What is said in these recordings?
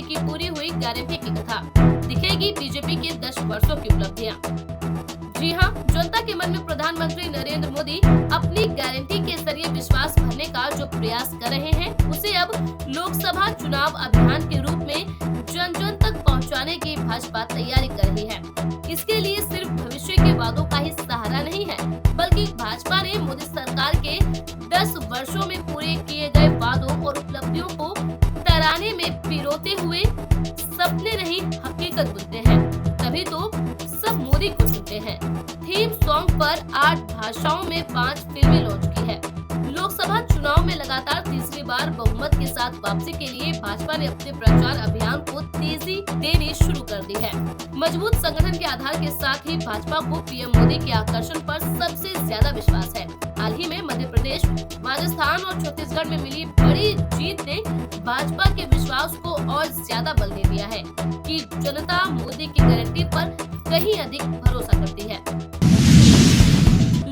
की पूरी हुई गारंटी की कथा, दिखेगी बीजेपी के 10 वर्षों की उपलब्धियां। जी हाँ, जनता के मन में प्रधानमंत्री नरेंद्र मोदी अपनी गारंटी के जरिए विश्वास भरने का जो प्रयास कर रहे हैं, उसे अब लोकसभा चुनाव अभियान के रूप में जन जन तक पहुंचाने की भाजपा तैयारी कर रही है। इसके लिए सिर्फ भविष्य के वादों का ही सहारा नहीं है, बल्कि भाजपा ने मोदी सरकार के 10 वर्षों में पूरे किए गए वादों और उपलब्धियों को तराने में पिरोते हुए सपने नहीं हकीकत बुनते हैं। तभी तो सब मोदी को सुनते हैं। थीम सॉन्ग पर 8 भाषाओं में 5 फिल्में लॉन्च की है। लोकसभा चुनाव में लगातार तीसरी बार बहुमत के साथ वापसी के लिए भाजपा ने अपने प्रचार अभियान को तेजी देनी शुरू कर दी है। मजबूत संगठन के आधार के साथ ही भाजपा को पीएम मोदी के आकर्षण पर सबसे ज्यादा विश्वास है। हाल ही में मध्य प्रदेश, राजस्थान और छत्तीसगढ़ में मिली बड़ी जीत ने भाजपा के विश्वास को और ज्यादा बल दे दिया है कि जनता मोदी की गारंटी पर कहीं अधिक भरोसा करती है।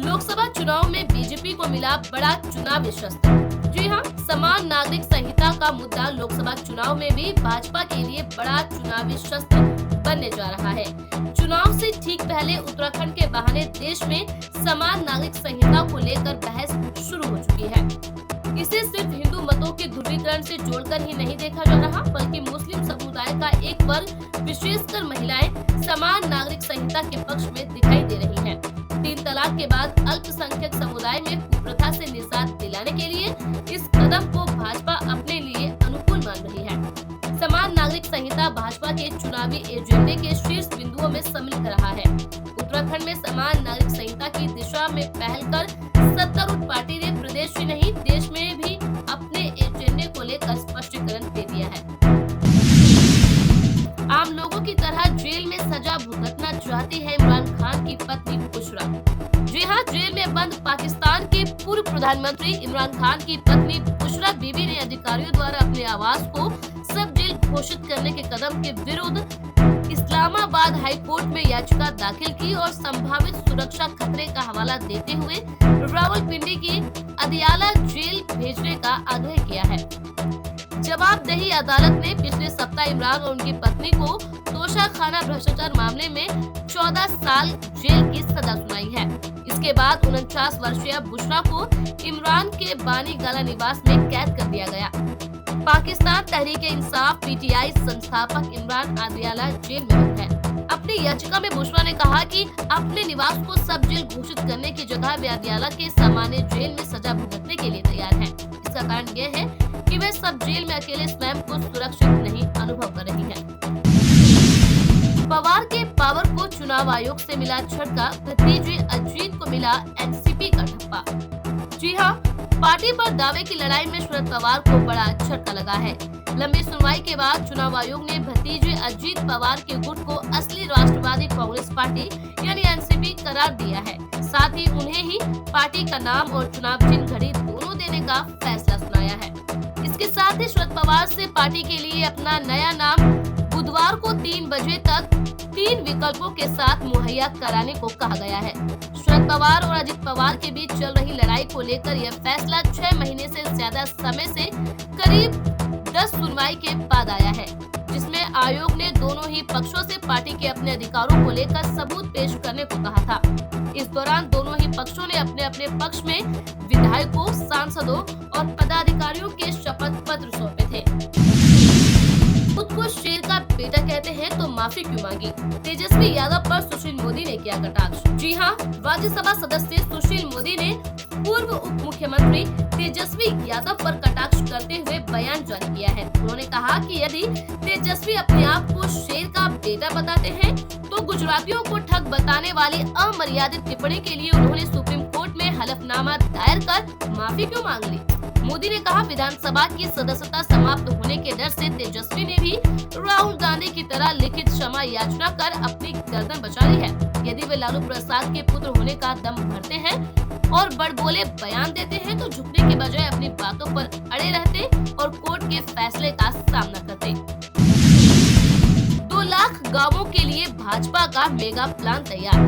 लोकसभा चुनाव में बीजेपी को मिला बड़ा चुनावी शस्त्र। जी हाँ, समान नागरिक संहिता का मुद्दा लोकसभा चुनाव में भी भाजपा के लिए बड़ा चुनावी शस्त्र बनने जा रहा है। चुनाव से ठीक पहले उत्तराखंड के बहाने देश में समान नागरिक संहिता को लेकर बहस शुरू हो चुकी है। इसे सिर्फ हिंदू मतों के ध्रुवीकरण से जोड़कर ही नहीं देखा जा रहा, बल्कि मुस्लिम समुदाय का एक वर्ग, विशेषकर महिलाएं, समान नागरिक संहिता के पक्ष में दिखाई दे रही हैं। 3 तलाक के बाद अल्पसंख्यक समुदाय में कुप्रथा से निजात दिलाने के लिए इस कदम को भाजपा अपने लिए अनुकूल मान रही है। समान नागरिक संहिता भाजपा के चुनावी एजेंडे के शीर्ष बिंदुओं में सम्मिलित रहा है। उत्तराखंड में समान नागरिक संहिता की दिशा में पहल कर सत्तारूढ़ पार्टी ने प्रदेश ही नहीं देश में भी अपने एजेंडे को लेकर स्पष्टीकरण दे दिया है। आम लोगों की तरह जेल में सजा भुगतना चाहती है इमरान खान की पत्नी बुशरा। जी हाँ, जेल में बंद पाकिस्तान के पूर्व प्रधानमंत्री इमरान खान की पत्नी बुशरा बीबी ने अधिकारियों द्वारा अपने आवास को सब जेल घोषित करने के कदम के विरुद्ध इस्लामाबाद हाई कोर्ट में याचिका दाखिल की और संभावित सुरक्षा खतरे का हवाला देते हुए रावलपिंडी की अदियाला जेल भेजने का आग्रह किया है। जवाबदेही अदालत ने पिछले सप्ताह इमरान और उनकी पत्नी को तोशाखाना भ्रष्टाचार मामले में 14 साल जेल की सजा सुनाई है। इसके बाद 49 वर्षीय बुशरा को इमरान के बानी गाला निवास में कैद कर दिया गया। पाकिस्तान तहरीक-ए-इंसाफ पीटीआई संस्थापक इमरान अदियाला जेल में बंद है। अपनी याचिका में बुशरा ने कहा कि अपने निवास को सब जेल घोषित करने की जगह वे अदियाला के सामान्य जेल में सजा भुगतने के लिए तैयार हैं। इसका कारण यह है कि वे सब जेल में अकेले स्वयं को सुरक्षित नहीं अनुभव कर रही है। पवार के पावर को चुनाव आयोग से मिला झटका, भतीजे अजीत को मिला एनसीपी का ठप्पा। जी हाँ, पार्टी पर दावे की लड़ाई में शरद पवार को बड़ा झटका लगा है। लंबी सुनवाई के बाद चुनाव आयोग ने भतीजे अजीत पवार के गुट को असली राष्ट्रवादी कांग्रेस पार्टी यानी एनसीपी करार दिया है। साथ ही उन्हें ही पार्टी का नाम और चुनाव चिन्ह घड़ी दोनों देने का फैसला सुनाया है। इसके साथ ही शरद पवार से पार्टी के लिए अपना नया नाम बुधवार को 3 बजे तक 3 विकल्पों के साथ मुहैया कराने को कहा गया है। शरद पवार और अजित पवार के बीच चल रही लड़ाई को लेकर यह फैसला 6 महीने से ज्यादा समय से करीब 10 सुनवाई के बाद आया है, जिसमें आयोग ने दोनों ही पक्षों से पार्टी के अपने अधिकारों को लेकर सबूत पेश करने को कहा था। इस दौरान दोनों ही पक्षों ने अपने अपने पक्ष में विधायकों, सांसदों और पदाधिकारियों के शपथ पत्र सौंपे थे। खुद को शेर का बेटा कहते हैं तो माफी क्यों मांगी? तेजस्वी यादव पर सुशील मोदी ने किया कटाक्ष। जी हाँ, राज्यसभा सदस्य सुशील मोदी ने पूर्व उप मुख्यमंत्री तेजस्वी यादव पर कटाक्ष करते हुए बयान जारी किया है। उन्होंने कहा कि यदि तेजस्वी अपने आप को शेर का बेटा बताते हैं तो गुजरातियों को ठग बताने वाली अमर्यादित टिप्पणी के लिए उन्होंने सुप्रीम कोर्ट में हलफनामा दायर कर माफी क्यों मांग ली? मोदी ने कहा, विधानसभा की सदस्यता समाप्त होने के डर से तेजस्वी ने भी राहुल गांधी की तरह लिखित क्षमा याचना कर अपनी गर्दन बचा ली है। यदि वे लालू प्रसाद के पुत्र होने का दम भरते हैं और बड़बोले बयान देते हैं तो झुकने के बजाय अपनी बातों पर अड़े रहते और कोर्ट के फैसले का सामना करते। 2 लाख गांवों के लिए भाजपा का मेगा प्लान तैयार,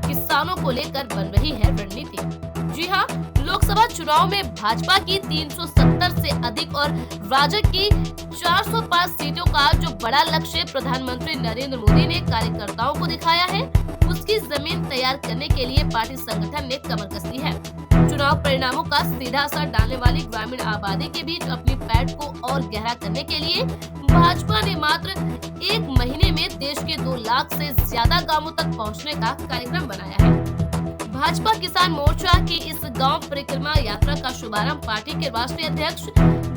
किसानों को लेकर बन रही है रणनीति। जी हाँ, लोकसभा चुनाव में भाजपा की 370 से अधिक और राजग की 405 सीटों का जो बड़ा लक्ष्य प्रधानमंत्री नरेंद्र मोदी ने कार्यकर्ताओं को दिखाया है, उसकी जमीन तैयार करने के लिए पार्टी संगठन ने कमर कसी है। चुनाव परिणामों का सीधा असर डालने वाली ग्रामीण आबादी के बीच अपनी पैठ को और गहरा करने के लिए भाजपा ने मात्र एक महीने में देश के 2 लाख से ज्यादा गांवों तक पहुंचने का कार्यक्रम बनाया है। भाजपा किसान मोर्चा की इस गांव परिक्रमा यात्रा का शुभारंभ पार्टी के राष्ट्रीय अध्यक्ष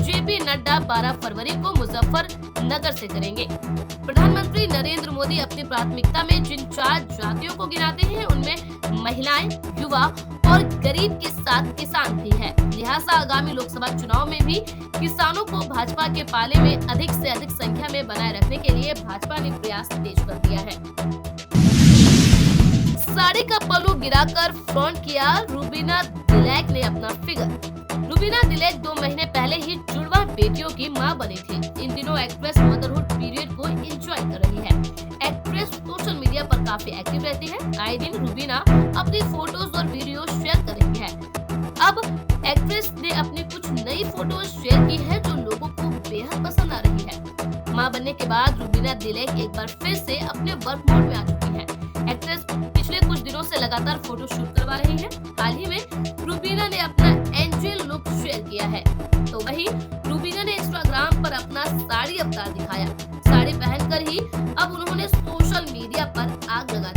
जेपी नड्डा 12 फरवरी को मुजफ्फरनगर से करेंगे। प्रधानमंत्री नरेंद्र मोदी अपनी प्राथमिकता में जिन 4 जातियों को गिनाते हैं, उनमें महिलाएं, युवा और गरीब के साथ किसान भी है। लिहाजा आगामी लोकसभा चुनाव में भी किसानों को भाजपा के पाले में अधिक से अधिक संख्या में बनाए रखने के लिए भाजपा ने प्रयास तेज कर दिया है। साड़ी का पल्लू गिराकर फ्रॉन्ट किया रूबीना दिलैक ने अपना फिगर। रूबीना दिलैक 2 महीने पहले ही जुड़वा बेटियों की मां बनी थी। इन दिनों एक्ट्रेस मदरहुड पीरियड को एंजॉय कर रही है। एक्ट्रेस सोशल मीडिया पर काफी एक्टिव रहती है। आए दिन रूबीना अपनी फोटोज और वीडियो शेयर कर रही है। अब एक्ट्रेस ने अपनी कुछ नई फोटोज शेयर की है जो लोगों को बेहद पसंद आ रही है। मां बनने के बाद रूबीना दिलैक एक बार फिर से अपने वर्क मोड में आ चुकी है। एक्ट्रेस पिछले कुछ दिनों से लगातार फोटो शूट करवा रही है। हाल ही में रूबीना ने अपना एंजल लुक शेयर किया है। तो वहीं रूबीना ने इंस्टाग्राम पर अपना साड़ी अवतार दिखाया। साड़ी पहनकर ही अब उन्होंने सोशल मीडिया पर आग लगा